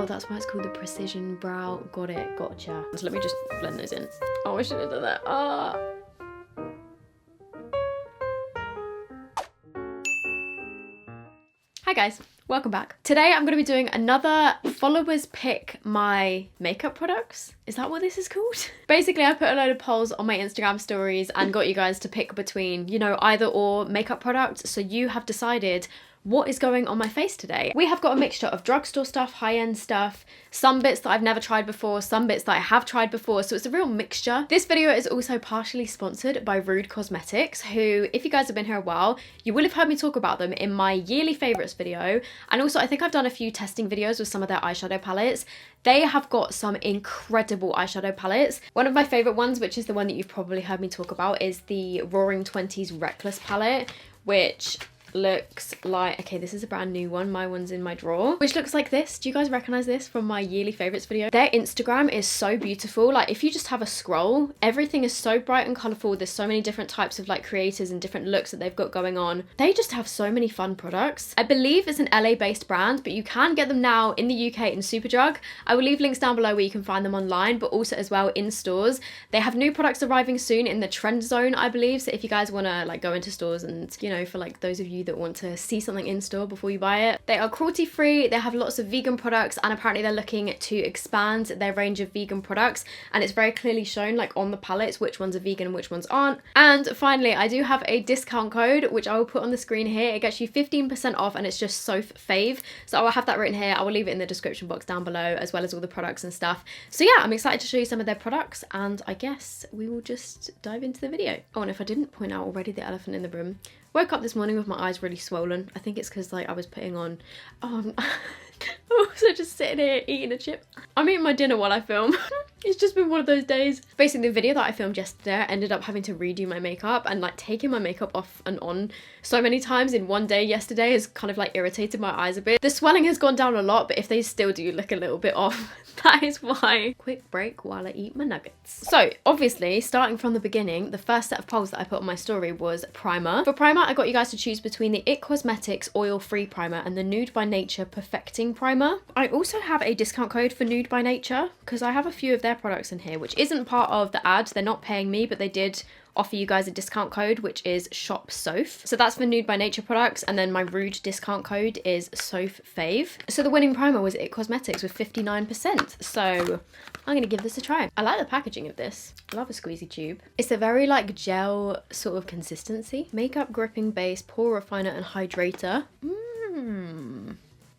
Oh, that's why it's called the Precision Brow. Got it, gotcha. So let me just blend those in. Oh, I should have done that. Ah. Hi guys, welcome back. Today I'm going to be doing another followers pick my makeup products. Is that what this is called? Basically, I put a load of polls on my Instagram stories and got you guys to pick between, you know, either or makeup products. So you have decided what is going on my face today. We have got a mixture of drugstore stuff, high-end stuff, some bits that I've never tried before, some bits that I have tried before, so it's a real mixture. This video is also partially sponsored by Rude Cosmetics, who, if you guys have been here a while, you will have heard me talk about them in my yearly favourites video, and also I think I've done a few testing videos with some of their eyeshadow palettes. They have got some incredible eyeshadow palettes. One of my favourite ones, which is the one that you've probably heard me talk about, is the Roaring 20s Reckless palette, which looks like, okay, this is a brand new one, my one's in my drawer, which looks like this. Do you guys recognize this from my yearly favorites video? Their Instagram is so beautiful. Like, if you just have a scroll, everything is so bright and colorful. There's so many different types of like creators and different looks that they've got going on. They just have so many fun products. I believe it's an LA based brand, but you can get them now in the UK in Superdrug. I will leave links down below where you can find them online, but also as well in stores. They have new products arriving soon in the trend zone, I believe, so if you guys want to like go into stores and, you know, for like those of you that want to see something in store before you buy it. They are cruelty free, they have lots of vegan products, and apparently they're looking to expand their range of vegan products, and it's very clearly shown like on the palettes which ones are vegan and which ones aren't. And finally, I do have a discount code which I will put on the screen here. It gets you 15% off and it's just SOFFAVE, so I will have that written here. I will leave it in the description box down below, as well as all the products and stuff. So yeah, I'm excited to show you some of their products, and I guess we will just dive into the video. Oh, and if I didn't point out already, the elephant in the room. Woke up this morning with my eyes really swollen. I think it's because like I was putting on, I'm also just sitting here eating a chip. I'm eating my dinner while I film. It's just been one of those days. Basically, the video that I filmed yesterday, I ended up having to redo my makeup, and like taking my makeup off and on so many times in one day yesterday has kind of like irritated my eyes a bit. The swelling has gone down a lot, but if they still do look a little bit off, that is why. Quick break while I eat my nuggets. So obviously, starting from the beginning, the first set of polls that I put on my story was primer. For primer, I got you guys to choose between the IT Cosmetics Oil-Free Primer and the Nude by Nature Perfecting Primer. I also have a discount code for Nude by Nature because I have a few of their products in here, which isn't part of the ad. They're not paying me, but they did offer you guys a discount code, which is ShopSoph. So that's for Nude by Nature products, and then my Rude discount code is SOFFAVE. So the winning primer was IT Cosmetics with 59%. So I'm gonna give this a try. I like the packaging of this. I love a squeezy tube. It's a very like gel sort of consistency. Makeup gripping base, pore refiner and hydrator.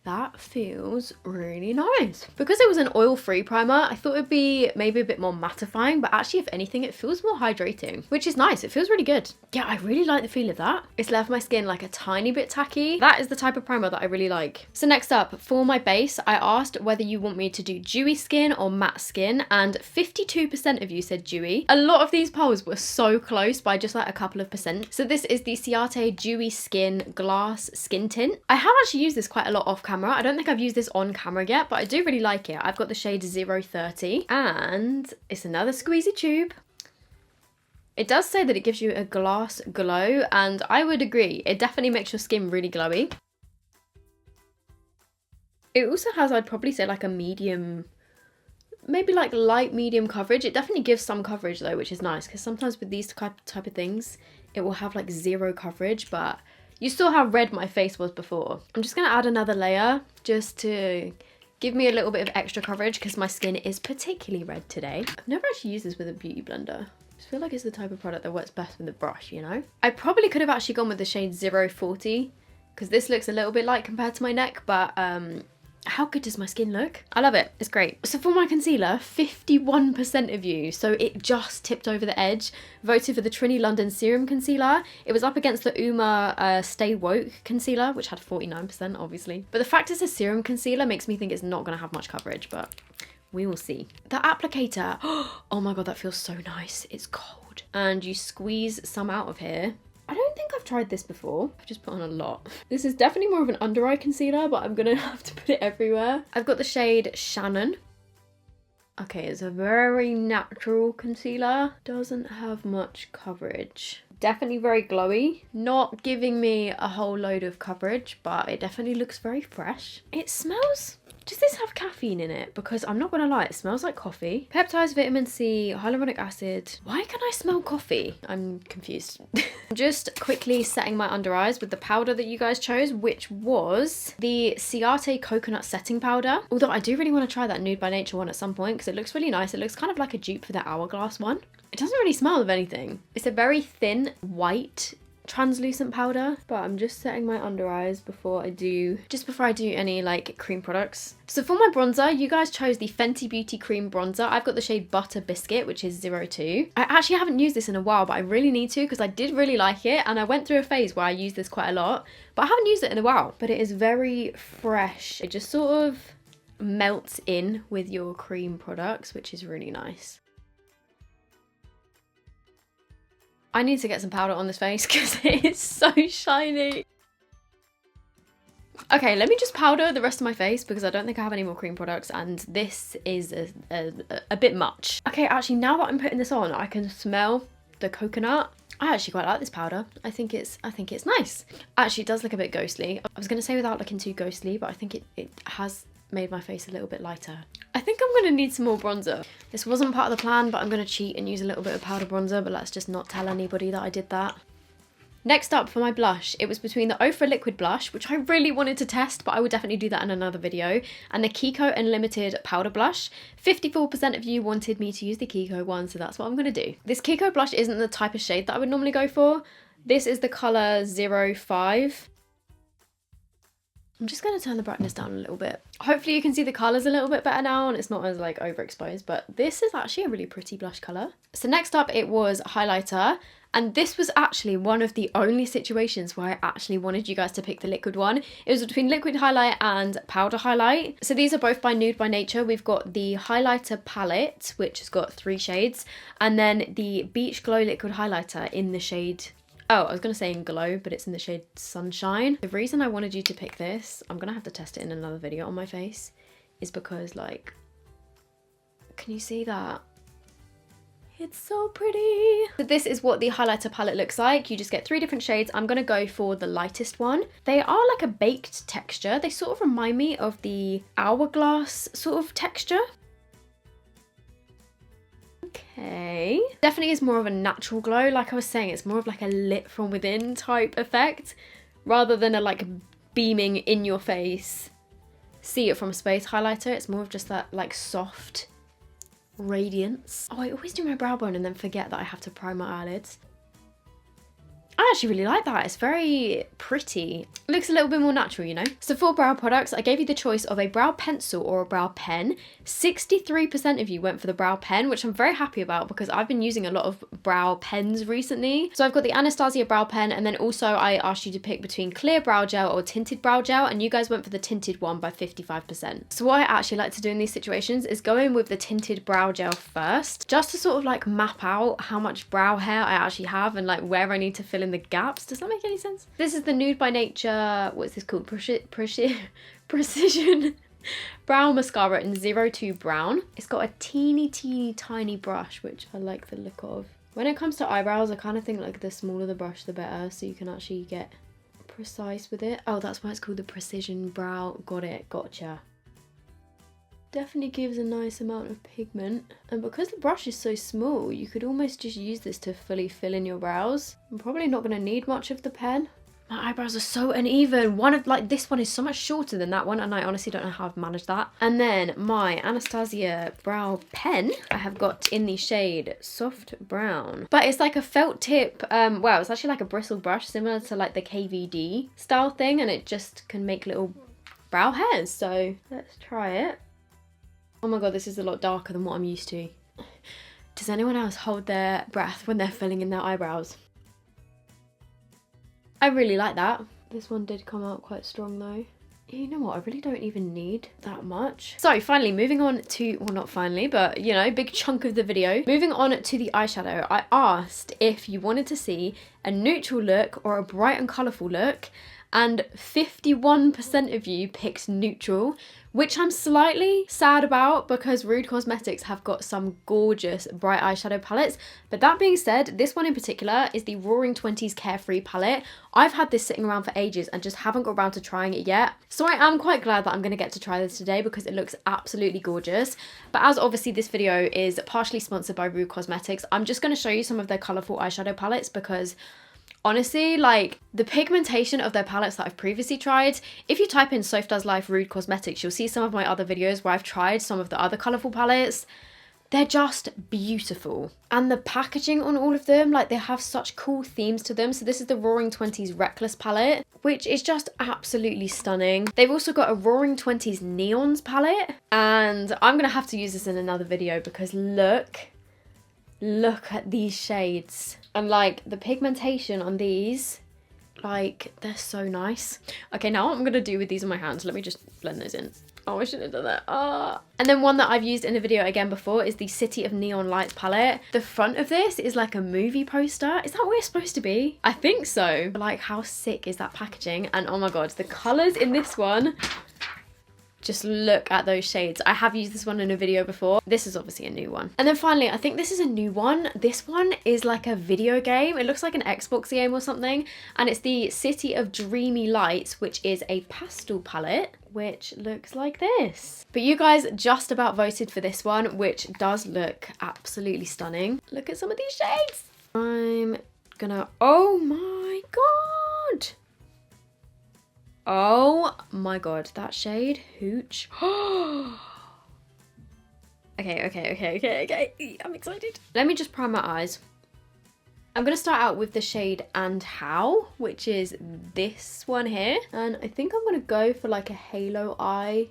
That feels really nice. Because it was an oil-free primer, I thought it'd be maybe a bit more mattifying, but actually, if anything, it feels more hydrating, which is nice. It feels really good. Yeah, I really like the feel of that. It's left my skin like a tiny bit tacky. That is the type of primer that I really like. So next up, for my base, I asked whether you want me to do dewy skin or matte skin, and 52% of you said dewy. A lot of these polls were so close by just like a couple of percent. So this is the Ciate Dewy Skin Glass Skin Tint. I have actually used this quite a lot off camera. I don't think I've used this on camera yet, but I do really like it. I've got the shade 030, and it's another squeezy tube. It does say that it gives you a glass glow, and I would agree. It definitely makes your skin really glowy. It also has, I'd probably say, like a medium, maybe like light medium coverage. It definitely gives some coverage though, which is nice, because sometimes with these type of things, it will have like zero coverage, but you saw how red my face was before. I'm just gonna add another layer just to give me a little bit of extra coverage because my skin is particularly red today. I've never actually used this with a beauty blender. I just feel like it's the type of product that works best with a brush, you know? I probably could have actually gone with the shade 040 because this looks a little bit light compared to my neck, but how good does my skin look? I love it. It's great. So for my concealer, 51% of you, so it just tipped over the edge, voted for the Trini London Serum Concealer. It was up against the Uma Stay Woke Concealer, which had 49%, obviously. But the fact it's a serum concealer makes me think it's not going to have much coverage, but we will see. The applicator, oh my god, that feels so nice. It's cold. And you squeeze some out of here. I don't think I've tried this before. I've just put on a lot. This is definitely more of an under eye concealer, but I'm gonna have to put it everywhere. I've got the shade Shannon. Okay, it's a very natural concealer. Doesn't have much coverage. Definitely very glowy. Not giving me a whole load of coverage, but it definitely looks very fresh. It smells Does this have caffeine in it? Because I'm not gonna lie, it smells like coffee. Peptides, vitamin C, hyaluronic acid. Why can I smell coffee? I'm confused. I'm just quickly setting my under eyes with the powder that you guys chose, which was the Ciate coconut setting powder. Although I do really want to try that Nude by Nature one at some point because it looks really nice. It looks kind of like a dupe for the Hourglass one. It doesn't really smell of anything. It's a very thin white translucent powder, but I'm just setting my under eyes before I do any like cream products. So for my bronzer, you guys chose the Fenty Beauty Cream Bronzer. I've got the shade Butter Biscuit, which is 02. I actually haven't used this in a while, but I really need to because I did really like it, and I went through a phase where I used this quite a lot, but I haven't used it in a while. But it is very fresh. It just sort of melts in with your cream products, which is really nice. I need to get some powder on this face because it is so shiny. Okay, let me just powder the rest of my face because I don't think I have any more cream products and this is a bit much. Okay, actually now that I'm putting this on, I can smell the coconut. I actually quite like this powder. I think it's nice. Actually, it does look a bit ghostly. I was going to say without looking too ghostly, but I think it has made my face a little bit lighter. I think I'm going to need some more bronzer. This wasn't part of the plan, but I'm going to cheat and use a little bit of powder bronzer, but let's just not tell anybody that I did that. Next up for my blush, it was between the Ofra Liquid Blush, which I really wanted to test, but I will definitely do that in another video, and the Kiko Unlimited Powder Blush. 54% of you wanted me to use the Kiko one, so that's what I'm going to do. This Kiko blush isn't the type of shade that I would normally go for. This is the colour 05. I'm just going to turn the brightness down a little bit. Hopefully you can see the colours a little bit better now and it's not as like overexposed, but this is actually a really pretty blush colour. So next up it was highlighter, and this was actually one of the only situations where I actually wanted you guys to pick the liquid one. It was between liquid highlight and powder highlight. So these are both by Nude by Nature. We've got the highlighter palette, which has got 3 shades, and then the Beach Glow liquid highlighter in the shade, oh, I was going to say in Glow, but it's in the shade Sunshine. The reason I wanted you to pick this, I'm going to have to test it in another video on my face, is because, like, can you see that? It's so pretty. So this is what the highlighter palette looks like. You just get 3 different shades. I'm going to go for the lightest one. They are like a baked texture. They sort of remind me of the Hourglass sort of texture. Okay, definitely is more of a natural glow. Like I was saying, it's more of like a lit from within type effect rather than a like beaming in your face see it from space highlighter. It's more of just that like soft radiance. Oh, I always do my brow bone and then forget that I have to prime my eyelids. I actually really like that. It's very pretty. It looks a little bit more natural, you know? So for brow products, I gave you the choice of a brow pencil or a brow pen. 63% of you went for the brow pen, which I'm very happy about because I've been using a lot of brow pens recently. So I've got the Anastasia Brow Pen, and then also I asked you to pick between clear brow gel or tinted brow gel, and you guys went for the tinted one by 55%. So what I actually like to do in these situations is go in with the tinted brow gel first, just to sort of like map out how much brow hair I actually have and like where I need to fill in the gaps. Does that make any sense? This is the Nude by Nature, what's this called? Precision Brow Mascara in 02 Brown. It's got a teeny tiny brush, which I like the look of. When it comes to eyebrows, I kind of think like the smaller the brush, the better, so you can actually get precise with it. Oh, that's why it's called the Precision Brow. Got it, gotcha. Definitely gives a nice amount of pigment, and because the brush is so small, you could almost just use this to fully fill in your brows. I'm probably not going to need much of the pen. My eyebrows are so uneven. This one is so much shorter than that one, and I honestly don't know how I've managed that. And then my Anastasia Brow Pen, I have got in the shade Soft Brown. But it's like a felt tip, well, it's actually like a bristle brush, similar to like the KVD style thing, and it just can make little brow hairs. So let's try it. Oh my god, this is a lot darker than what I'm used to. Does anyone else hold their breath when they're filling in their eyebrows? I really like that. This one did come out quite strong though. You know what, I really don't even need that much. So finally, moving on to, well not finally, but you know, big chunk of the video. Moving on to the eyeshadow. I asked if you wanted to see a neutral look or a bright and colourful look, and 51% of you picked neutral, which I'm slightly sad about because Rude Cosmetics have got some gorgeous bright eyeshadow palettes. But that being said, this one in particular is the Roaring Twenties Carefree palette. I've had this sitting around for ages and just haven't got around to trying it yet. So I am quite glad that I'm going to get to try this today because it looks absolutely gorgeous. But as obviously this video is partially sponsored by Rude Cosmetics, I'm just going to show you some of their colourful eyeshadow palettes because honestly, like, the pigmentation of their palettes that I've previously tried, if you type in Soph Does Life Rude Cosmetics, you'll see some of my other videos where I've tried some of the other colourful palettes. They're just beautiful. And the packaging on all of them, like, they have such cool themes to them. So this is the Roaring Twenties Reckless palette, which is just absolutely stunning. They've also got a Roaring Twenties Neons palette. And I'm going to have to use this in another video because look at these shades. And like the pigmentation on these, like, they're so nice. Okay, now what I'm gonna do with these on my hands, let me just blend those in. Oh, I shouldn't have done that. And then one that I've used in a video again before is the City of Neon Lights palette. The front of this is like a movie poster. Is that what it's supposed to be? I think so. Like, how sick is that packaging? And oh my god, the colours in this one, just look at those shades. I have used this one in a video before. This is obviously a new one. And then finally, I think this is a new one. This one is like a video game. It looks like an Xbox game or something. And it's the City of Dreamy Lights, which is a pastel palette, which looks like this. But you guys just about voted for this one, which does look absolutely stunning. Look at some of these shades. I'm gonna, oh my god. Oh my god, that shade, Hooch. Okay. I'm excited. Let me just prime my eyes. I'm going to start out with the shade And How, which is this one here. And I think I'm going to go for like a halo eye.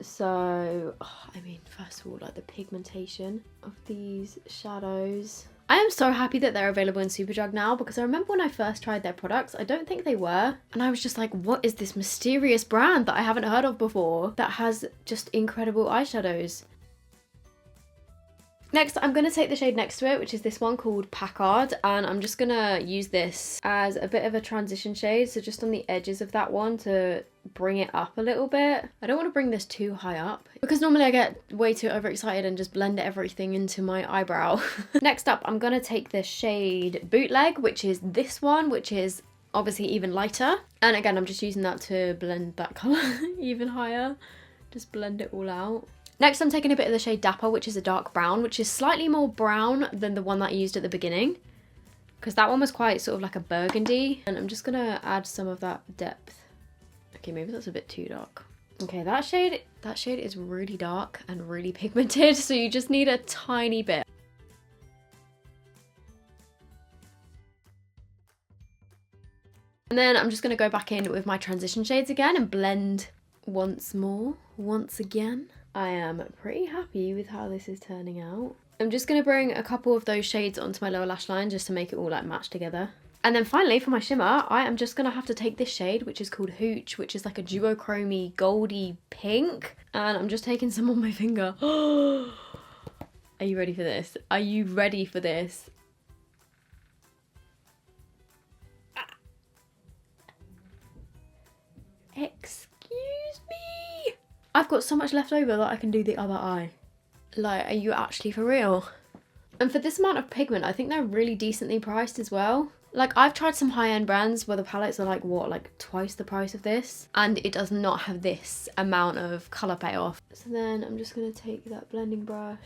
So, I mean, first of all, like the pigmentation of these shadows. I am so happy that they're available in Superdrug now because I remember when I first tried their products, I don't think they were. And I was just like, what is this mysterious brand that I haven't heard of before that has just incredible eyeshadows? Next, I'm going to take the shade next to it, which is this one called Packard, and I'm just going to use this as a bit of a transition shade, so just on the edges of that one to bring it up a little bit. I don't want to bring this too high up because normally I get way too overexcited and just blend everything into my eyebrow. Next up, I'm going to take the shade Bootleg, which is this one, which is obviously even lighter. And again, I'm just using that to blend that colour even higher. Just blend it all out. Next, I'm taking a bit of the shade Dapper, which is a dark brown, which is slightly more brown than the one that I used at the beginning, because that one was quite sort of like a burgundy. And I'm just going to add some of that depth. Okay, maybe that's a bit too dark. Okay, that shade is really dark and really pigmented, so you just need a tiny bit. And then I'm just going to go back in with my transition shades again and blend once again. I am pretty happy with how this is turning out. I'm just going to bring a couple of those shades onto my lower lash line just to make it all like match together. And then finally for my shimmer, I am just going to have to take this shade, which is called Hooch, which is like a duochromy goldy pink. And I'm just taking some on my finger. Are you ready for this? Are you ready for this? Excuse me. I've got so much left over that I can do the other eye. Like, are you actually for real? And for this amount of pigment, I think they're really decently priced as well. Like, I've tried some high-end brands where the palettes are like, what, like twice the price of this? And it does not have this amount of colour payoff. So then I'm just going to take that blending brush.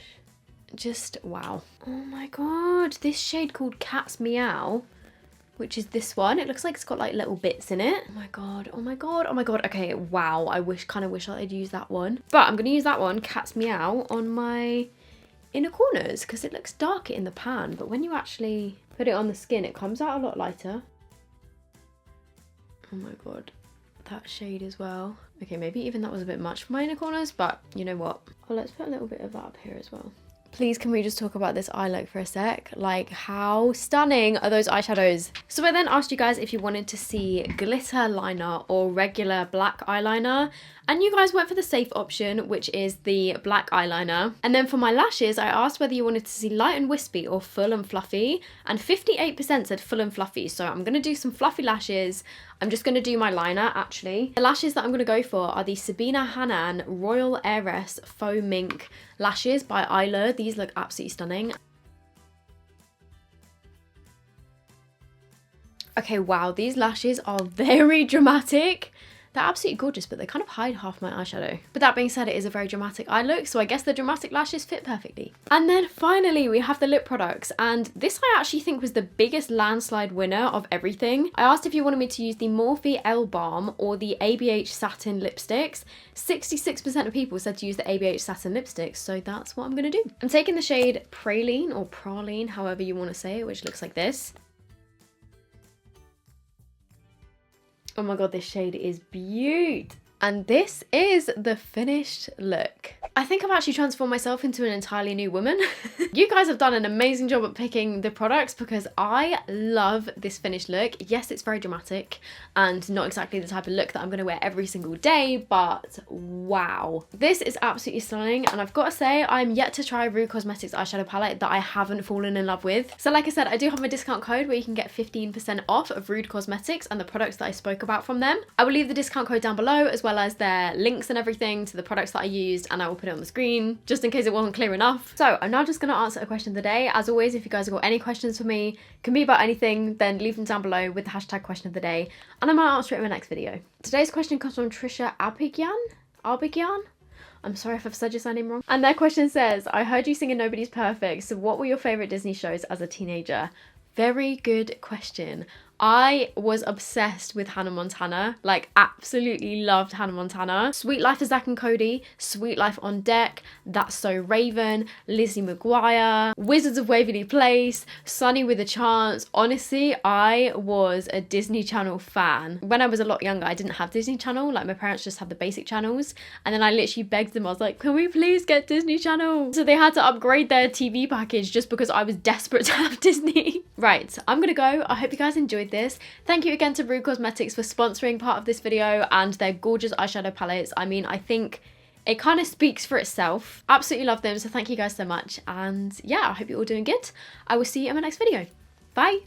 Just, wow. Oh my god, this shade called Cat's Meow, which is this one. It looks like it's got like little bits in it. Oh my god, oh my god, oh my god. Okay, wow, I kind of wish I'd use that one. But I'm going to use that one, Cat's Meow, on my inner corners because it looks darker in the pan, but when you actually put it on the skin, it comes out a lot lighter. Oh my god, that shade as well. Okay, maybe even that was a bit much for my inner corners, but you know what? Oh, let's put a little bit of that up here as well. Please, can we just talk about this eye look for a sec? Like, how stunning are those eyeshadows? So I then asked you guys if you wanted to see glitter liner or regular black eyeliner. And you guys went for the safe option, which is the black eyeliner. And then for my lashes, I asked whether you wanted to see light and wispy or full and fluffy, and 58% said full and fluffy. So I'm gonna do some fluffy lashes. I'm just gonna do my liner actually. The lashes that I'm gonna go for are the Sabina Hanan Royal Heiress Faux Mink lashes by Eyelure. These look absolutely stunning. Okay, wow, these lashes are very dramatic. They're absolutely gorgeous, but they kind of hide half my eyeshadow. But that being said, it is a very dramatic eye look, so I guess the dramatic lashes fit perfectly. And then finally, we have the lip products, and this I actually think was the biggest landslide winner of everything. I asked if you wanted me to use the Morphe L Balm or the ABH Satin lipsticks. 66% of people said to use the ABH Satin lipsticks, so that's what I'm gonna do. I'm taking the shade Praline, or Praline, however you want to say it, which looks like this. Oh my god, this shade is beaut. And this is the finished look. I think I've actually transformed myself into an entirely new woman. You guys have done an amazing job at picking the products because I love this finished look. Yes, it's very dramatic and not exactly the type of look that I'm gonna wear every single day, but wow. This is absolutely stunning, and I've got to say, I'm yet to try Rude Cosmetics eyeshadow palette that I haven't fallen in love with. So like I said, I do have a discount code where you can get 15% off of Rude Cosmetics and the products that I spoke about from them. I will leave the discount code down below, as well as their links and everything to the products that I used, and I will put it on the screen just in case it wasn't clear enough. So I'm now just going to answer a question of the day. As always, if you guys have got any questions for me, can be about anything, then leave them down below with the hashtag question of the day, and I might answer it in my next video. Today's question comes from Trisha Abigyan. I'm sorry if I've said your surname wrong. And their question says, I heard you sing in Nobody's Perfect, so what were your favourite Disney shows as a teenager? Very good question. I was obsessed with Hannah Montana, like absolutely loved Hannah Montana. Sweet Life of Zack and Cody, Sweet Life on Deck, That's So Raven, Lizzie McGuire, Wizards of Waverly Place, Sunny with a Chance. Honestly, I was a Disney Channel fan. When I was a lot younger, I didn't have Disney Channel, like my parents just had the basic channels, and then I literally begged them, I was like, can we please get Disney Channel? So they had to upgrade their TV package just because I was desperate to have Disney. Right, I'm gonna go. I hope you guys enjoyed this. Thank you again to Rude Cosmetics for sponsoring part of this video and their gorgeous eyeshadow palettes. I mean, I think it kind of speaks for itself. Absolutely love them, so thank you guys so much. And yeah, I hope you're all doing good. I will see you in my next video. Bye.